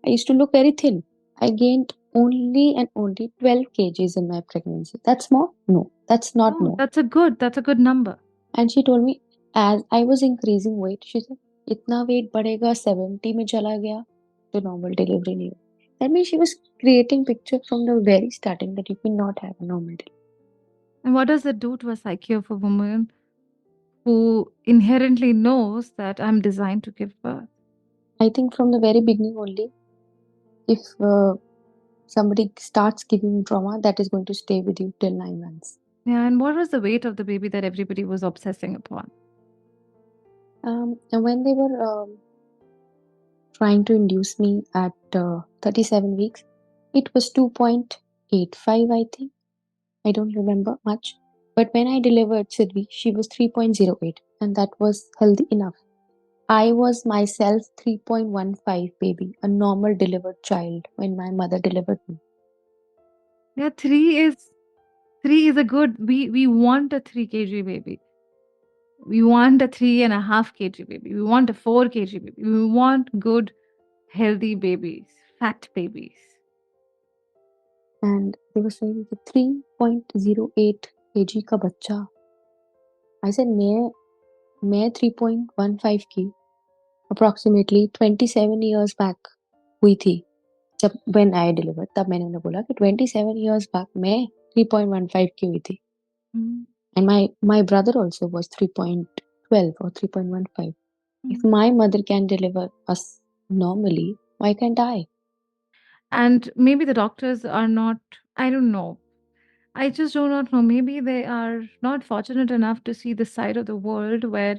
I used to look very thin. I gained only and only 12 kgs in my pregnancy. That's more? No, that's not Oh, more. that's a good number. And she told me as I was increasing weight, she said, इतना weight बढ़ेगा 70 में चला गया तो normal delivery नहीं हो. That means she was creating picture from the very starting that you cannot have a normal delivery. And what does it do to a psyche of a woman who inherently knows that I'm designed to give birth? I think from the very beginning only, if somebody starts giving trauma, that is going to stay with you till 9 months. Yeah, and what was the weight of the baby that everybody was obsessing upon? And when they were trying to induce me at 37 weeks, it was 2.85, I think. I don't remember much. But when I delivered Sidvi, she was 3.08, and that was healthy enough. I was myself 3.15 baby, a normal delivered child when my mother delivered me. Yeah, three is a good. We want a 3 kg baby. We want a 3.5 kg baby. We want a 4 kg baby. We want good, healthy babies, fat babies. And they were saying the 3.08 kg ka bacha. I said, मैं 3.15 की approximately 27 years back हुई थी. जब when I delivered तब मैंने उन्हें बोला कि 27 years back मैं 3.15 की हुई थी. And my brother also was 3.12 or 3.15. If my mother can deliver us normally, why can't I? And maybe the doctors are not, I don't know. I just do not know. Maybe they are not fortunate enough to see the side of the world where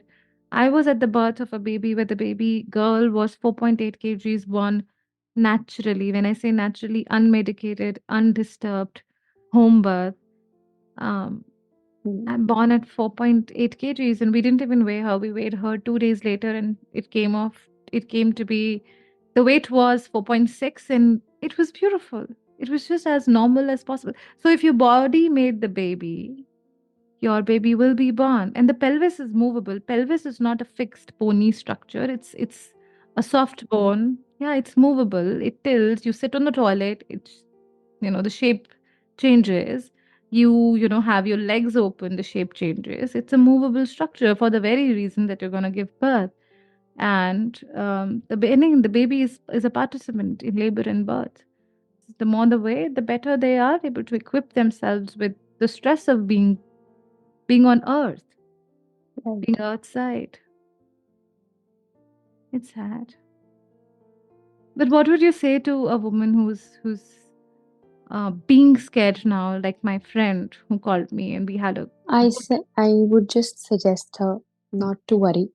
I was at the birth of a baby where the baby girl was 4.8 kgs born naturally. When I say naturally, unmedicated, undisturbed, home birth. Um, I'm born at 4.8 kgs and we didn't even weigh her. We weighed her 2 days later and it came off. It came to be, the weight was 4.6 and it was beautiful. It was just as normal as possible. So if your body made the baby, your baby will be born. And the pelvis is movable. Pelvis is not a fixed bony structure. It's a soft bone. Yeah, it's movable. It tilts. You sit on the toilet. It's, the shape changes. You have your legs open, the shape changes. It's a movable structure for the very reason that you're going to give birth. And the baby is a participant in labor and birth. The more the way, the better they are able to equip themselves with the stress of being on earth, Right. being outside. It's sad. But what would you say to a woman who's being scared now, like my friend who called me and we had a I would just suggest her not to worry.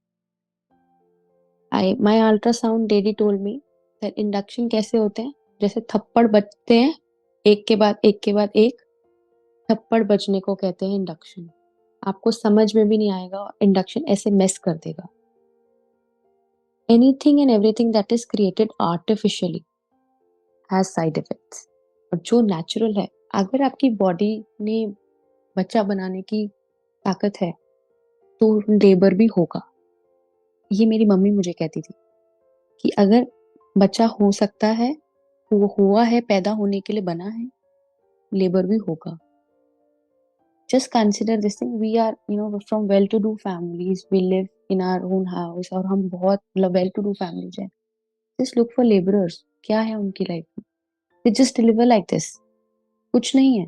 My ultrasound daddy told me that induction कैसे होते हैं, जैसे थप्पड़ बजते हैं एक के बाद एक के बाद एक, थप्पड़ बजने को कहते हैं इंडक्शन. आपको समझ में भी नहीं आएगा, इंडक्शन ऐसे मेस कर देगा. Anything and everything that is created artificially has side effects. और जो नेचुरल है, अगर आपकी बॉडी ने बच्चा बनाने की ताकत है तो लेबर भी होगा. ये मेरी मम्मी मुझे कहती थी कि अगर बच्चा हो सकता है हुआ है, पैदा होने के लिए बना है, लेबर भी होगा. Just consider this thing. We are, from well-to-do families. We live in our own house और हम बहुत well-to-do families हैं. Just look for laborers. क्या है उनकी लाइफ में? They just deliver like this. कुछ नहीं है.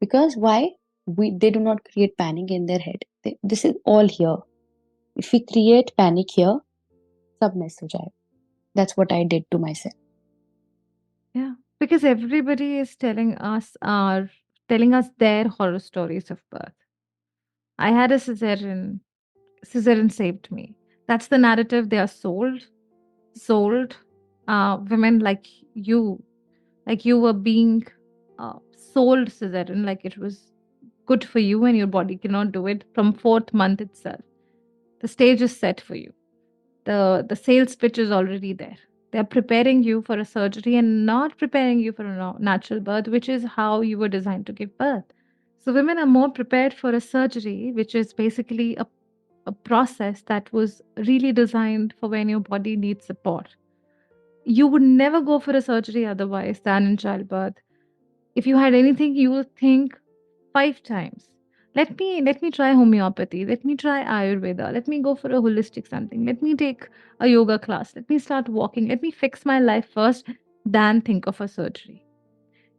Because why? They do not create panic in their head. This is all here. If we create panic here, सब mess हो जाए. That's what I did to myself. Yeah, because everybody is telling us their horror stories of birth. I had a cesarean. Cesarean saved me. That's the narrative they are sold. Women you, like you were being sold cesarean, like it was good for you and your body cannot do it from fourth month itself. The stage is set for you. The sales pitch is already there. They're preparing you for a surgery and not preparing you for a natural birth, which is how you were designed to give birth. So women are more prepared for a surgery, which is basically a process that was really designed for when your body needs support. You would never go for a surgery otherwise than in childbirth. If you had anything, you will think 5 times. Let me try homeopathy. Let me try Ayurveda. Let me go for a holistic something. Let me take a yoga class. Let me start walking. Let me fix my life first, than think of a surgery.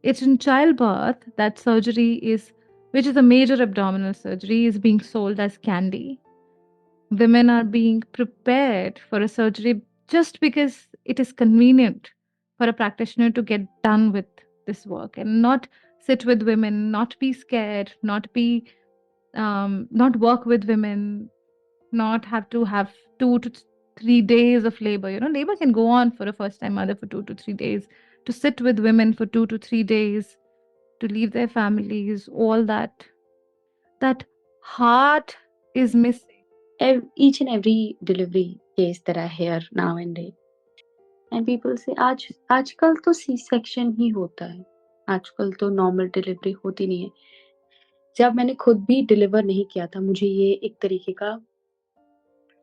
It's in childbirth that surgery is, which is a major abdominal surgery, is being sold as candy. Women are being prepared for a surgery just because it is convenient for a practitioner to get done with this work and not sit with women, not be scared, not work with women, not have to have 2 to 3 days of labor. Labor can go on for a first time mother for 2 to 3 days. To sit with women for 2 to 3 days, to leave their families, all that heart is missing. Each and every delivery case that I hear now and then, and people say आजकल तो C section ही होता है, आजकल तो normal delivery होती नहीं है. जब मैंने खुद भी डिलीवर नहीं किया था, मुझे ये एक तरीके का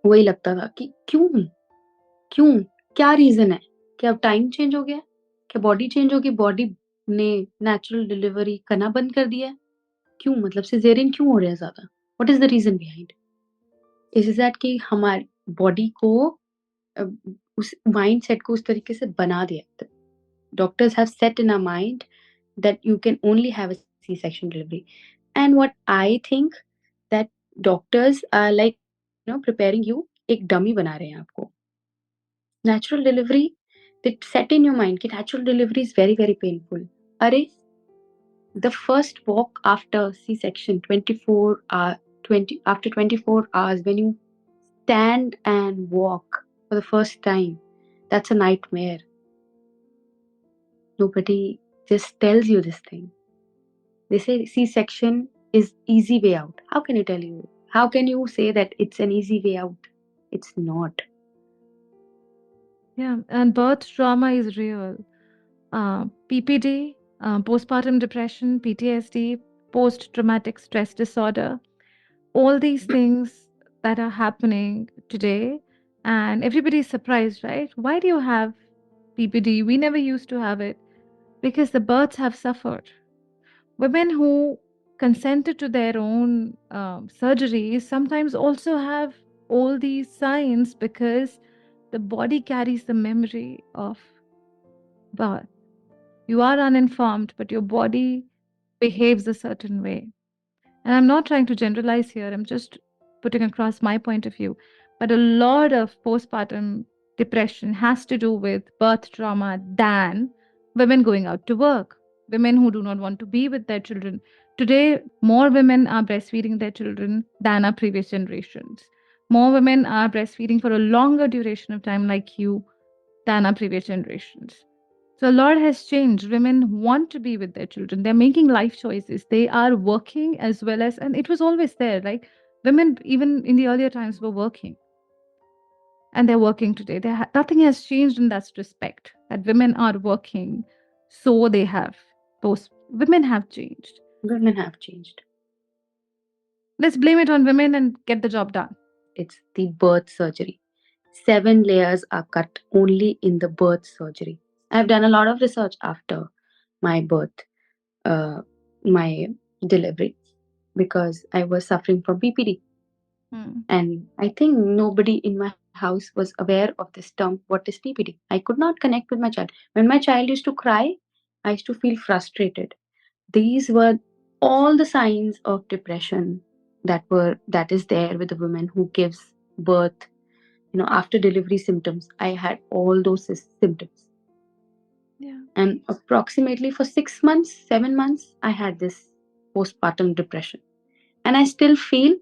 वही लगता था कि क्यों, क्या रीजन है? क्या अब टाइम चेंज हो गया? क्या बॉडी चेंज हो गई? बॉडी ने नेचुरल डिलीवरी करना बंद कर दिया है? क्यों, मतलब सिजेरियन क्यों हो रहा है ज्यादा? What is the reason behind? Is that कि हमारी बॉडी को उस माइंड सेट को उस तरीके से बना दिया. Doctors have set in our mind that you can only have a C-section delivery. And what I think, that doctors are like, preparing you, एक dummy बना रहे हैं आपको. Natural delivery, they set in your mind कि natural delivery is very very painful. अरे, the first walk after C-section, 24 hours, when you stand and walk for the first time, that's a nightmare. Nobody just tells you this thing. They say C-section is easy way out. How can you tell you? How can you say that it's an easy way out? It's not. Yeah, and birth trauma is real. PPD, postpartum depression, PTSD, post traumatic stress disorder, all these things that are happening today. And everybody's surprised, right? Why do you have PPD? We never used to have it because the births have suffered. Women who consented to their own surgeries sometimes also have all these signs because the body carries the memory of birth. You are uninformed, but your body behaves a certain way. And I'm not trying to generalize here, I'm just putting across my point of view. But a lot of postpartum depression has to do with birth trauma than women going out to work, women who do not want to be with their children. Today, more women are breastfeeding their children than our previous generations. More women are breastfeeding for a longer duration of time, like you, than our previous generations. So a lot has changed. Women want to be with their children. They're making life choices. They are working as well as, and it was always there. Like women, even in the earlier times, were working, and they're working today. Nothing has changed in that respect. That women are working, so they have. Those women have changed. Women have changed. Let's blame it on women and get the job done. It's the birth surgery. 7 layers are cut only in the birth surgery. I've done a lot of research after my birth, uh, my delivery, because I was suffering from PPD. Hmm. And I think nobody in my house was aware of this term, what is PPD. I could not connect with my child. When my child used to cry, I used to feel frustrated. These were all the signs of depression that is there with a woman who gives birth. After delivery symptoms, I had all those symptoms. Yeah. And approximately for 6 months, 7 months, I had this postpartum depression. And I still feel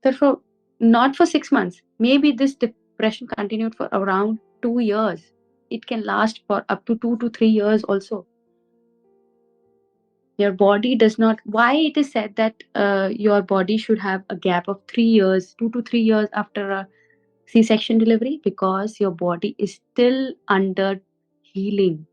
that for not for 6 months, maybe this depression continued for around 2 years. It can last for up to 2 to 3 years also. Your body does not, why it is said that your body should have a gap of 3 years, 2 to 3 years after a C-section delivery, because your body is still under healing.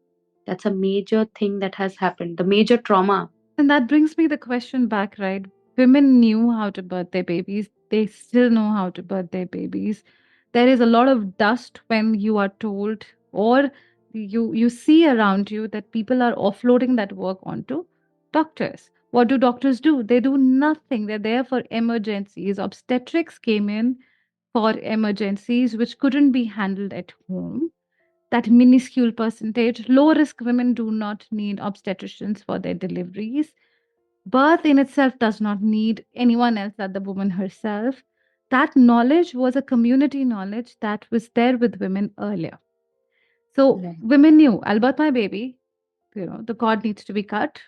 That's a major thing that has happened, the major trauma. And that brings me the question back, right? Women knew how to birth their babies. They still know how to birth their babies. There is a lot of dust when you are told, or you see around you that people are offloading that work onto doctors. What do doctors do? They do nothing. They're there for emergencies. Obstetrics came in for emergencies which couldn't be handled at home. That minuscule percentage. Low risk women do not need obstetricians for their deliveries. Birth in itself does not need anyone else than the woman herself. That knowledge was a community knowledge that was there with women earlier. So Right. women knew, I'll birth my baby, the cord needs to be cut.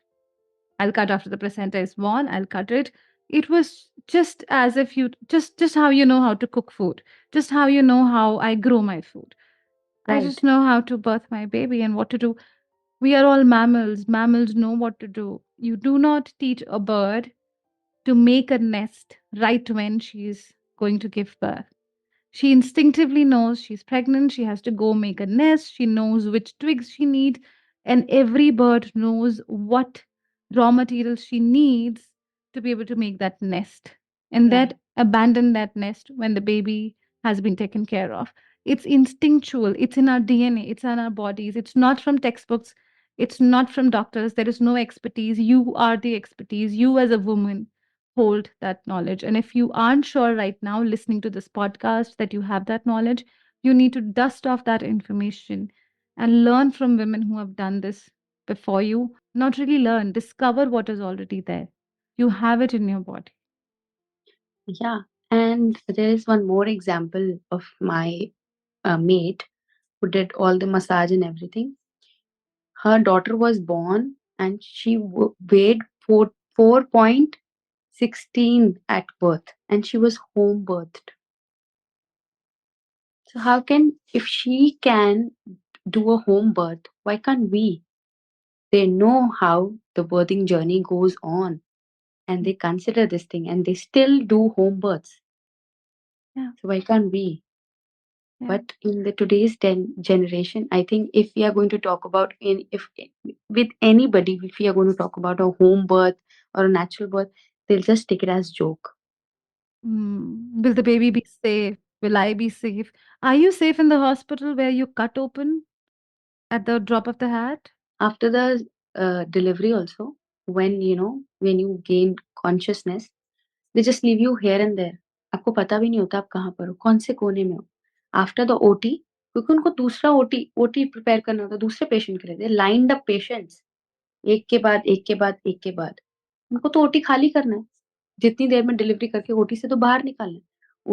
I'll cut after the placenta is born, I'll cut it. It was just as if you just how you know how to cook food, just how you know how I grow my food. I Right. just know how to birth my baby and what to do. We are all mammals. Mammals know what to do. You do not teach a bird to make a nest right when she's going to give birth. She instinctively knows she's pregnant, she has to go make a nest, she knows which twigs she needs, and every bird knows what raw materials she needs to be able to make that nest. And Right. that abandon that nest when the baby has been taken care of. It's instinctual, it's in our DNA, it's in our bodies, it's not from textbooks, it's not from doctors, there is no expertise. You are the expertise. You as a woman hold that knowledge. And if you aren't sure right now, listening to this podcast, that you have that knowledge, you need to dust off that information and learn from women who have done this before you. Not really learn, discover what is already there. You have it in your body. Yeah. And there is one more example of my mate who did all the massage and everything. Her daughter was born and she weighed 4.16 at birth, and she was home birthed. So how can, if she can do a home birth, why can't we? They know how the birthing journey goes on, and they consider this thing, and they still do home births. Yeah, So why can't we? yeah. But in the today's generation, I think if we are going to talk about in if with anybody, if we are going to talk about a home birth or a natural birth, they'll just take it as joke. Will the baby be safe? Will I be safe? Are you safe in the hospital where you cut open at the drop of the hat? After the delivery also, when you gain consciousness, they just leave you here and there. आपको पता भी नहीं होता आप कहाँ पर हो, कौन से कोने में हो. आफ्टर द ओटी, क्योंकि उनको दूसरा ओटी ओटी प्रिपेयर करना होता है दूसरे पेशेंट के लिए. दे लाइंड अप पेशेंट्स, एक के बाद एक के बाद एक के बाद. उनको तो ओटी खाली करना है. जितनी देर में डिलीवरी करके ओटी से तो बाहर निकालना है.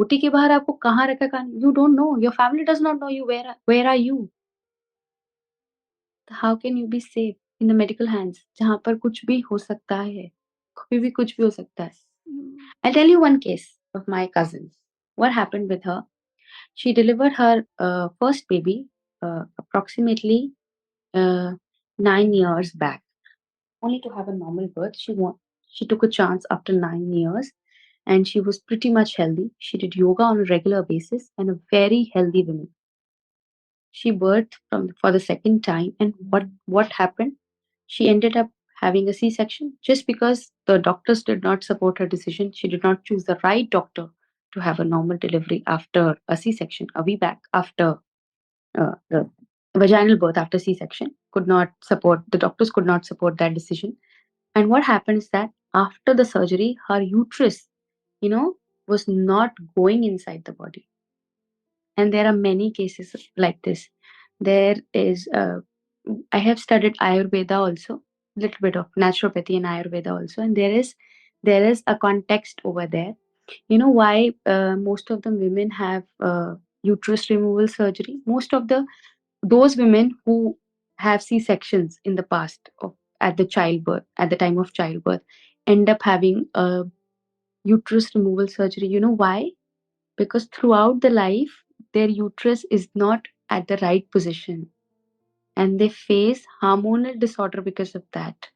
ओटी के बाहर आपको कहाँ रखा, कहाँ you don't know, your family does not know you, where are you. How can you be safe in the medical hands, जहाँ पर कुछ भी हो सकता है, कभी भी कुछ भी हो सकता है. Mm. I'll tell you one case of my cousin. What happened with her? She delivered her first baby approximately uh, 9 years back, only to have a normal birth. She took a chance after 9 years, and she was pretty much healthy. She did yoga on a regular basis and a very healthy woman. She birthed for the second time, and what happened? She ended up having a C-section just because the doctors did not support her decision. She did not choose the right doctor to have a normal delivery after a C-section, a VBAC after birth. vaginal birth after C-section. Could not support, the doctors could not support that decision. And what happened is that after the surgery, her uterus, you know, was not going inside the body. And there are many cases like this. There is, I have studied Ayurveda also, little bit of naturopathy and Ayurveda also, and there is a context over there. You know why most of the women have uterus removal surgery? Most of the those women who have C sections in the past of at the childbirth, at the time of childbirth, end up having a uterus removal surgery. You know why? Because throughout the life their uterus is not at the right position, and they face hormonal disorder because of that,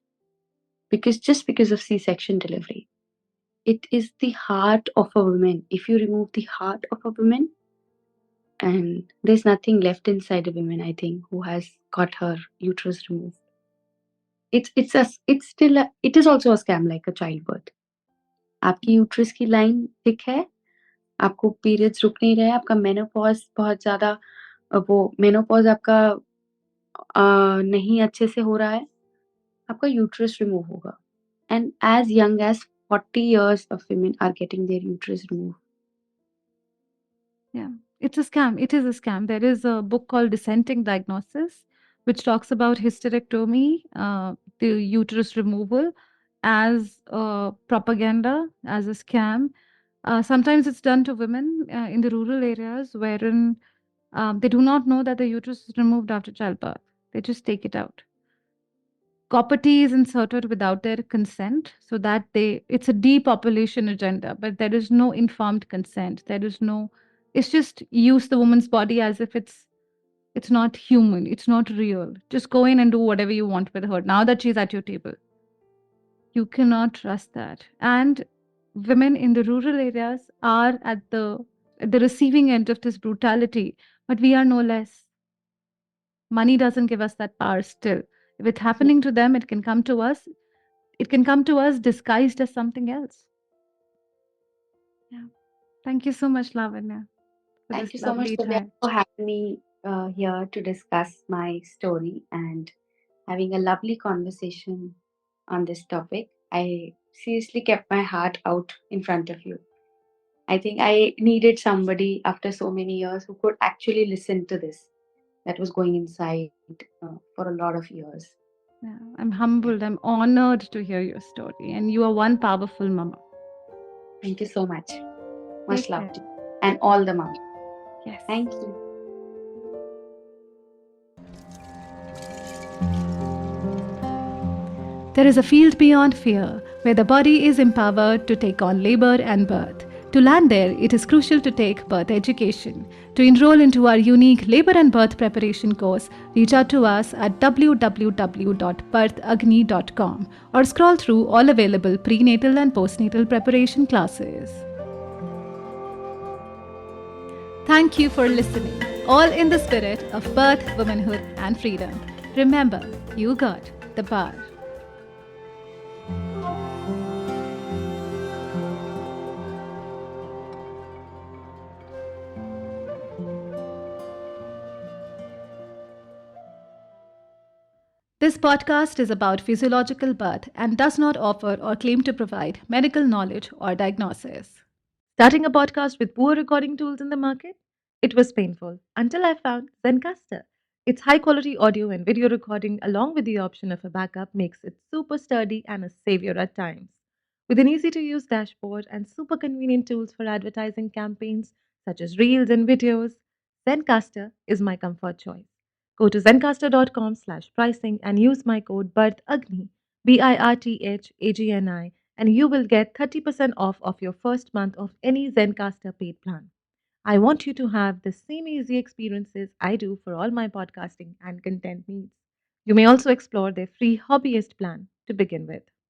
because just because of C-section delivery. It is the heart of a woman. If you remove the heart of a woman, and there's nothing left inside a woman, I think, who has got her uterus removed. It's still it is also a scam like a childbirth. आपकी uterus की line thick है, आपको periods रुक नहीं रहे, आपका menopause बहुत ज़्यादा वो मेनोपॉज आपका नहीं अच्छे से हो रहा है, आपका यूट्रस रिमूव होगा. And as young as 40 years of women are getting their uterus removed. Yeah, it's a scam. It is a scam. There is a book called Dissenting Diagnosis, which talks about hysterectomy, the uterus removal, as propaganda, as a scam. Sometimes it's done to women in the rural areas wherein they do not know that the uterus is removed after childbirth. They just take it out. Copper T is inserted without their consent so that it's a depopulation agenda, but there is no informed consent. There is no, it's just use the woman's body as if it's not human, it's not real. Just go in and do whatever you want with her now that she's at your table. You cannot trust that. And women in the rural areas are at the receiving end of this brutality, but we are no less. Money doesn't give us that power still. If it's happening to them, it can come to us. It can come to us disguised as something else. Yeah. Thank you so much, Lavanya, for Thank this you so much, lovely Divya, time. for having me here to discuss my story and having a lovely conversation on this topic. I seriously kept my heart out in front of you. I think I needed somebody after so many years who could actually listen to this that was going inside for a lot of years. Yeah, I'm Yeah. humbled. I'm honored to hear your story. And you are one powerful mama. Thank you so much. Much Take love care. to you and all the moms. Yes. Thank you. There is a field beyond fear where the body is empowered to take on labor and birth. To land there, it is crucial to take birth education. To enroll into our unique labor and birth preparation course, reach out to us at www.birthagni.com or scroll through all available prenatal and postnatal preparation classes. Thank you for listening, all in the spirit of birth, womanhood, and freedom. Remember, you got the power. This podcast is about physiological birth and does not offer or claim to provide medical knowledge or diagnosis. Starting a podcast with poor recording tools in the market? It was painful until I found Zencaster. Its high quality audio and video recording, along with the option of a backup, makes it super sturdy and a savior at times. With an easy to use dashboard and super convenient tools for advertising campaigns such as reels and videos, Zencaster is my comfort choice. Go to zencaster.com/pricing and use my code BIRTHAGNI, BIRTHAGNI, and you will get 30% off of your first month of any Zencaster paid plan. I want you to have the same easy experiences I do for all my podcasting and content needs. You may also explore their free hobbyist plan to begin with.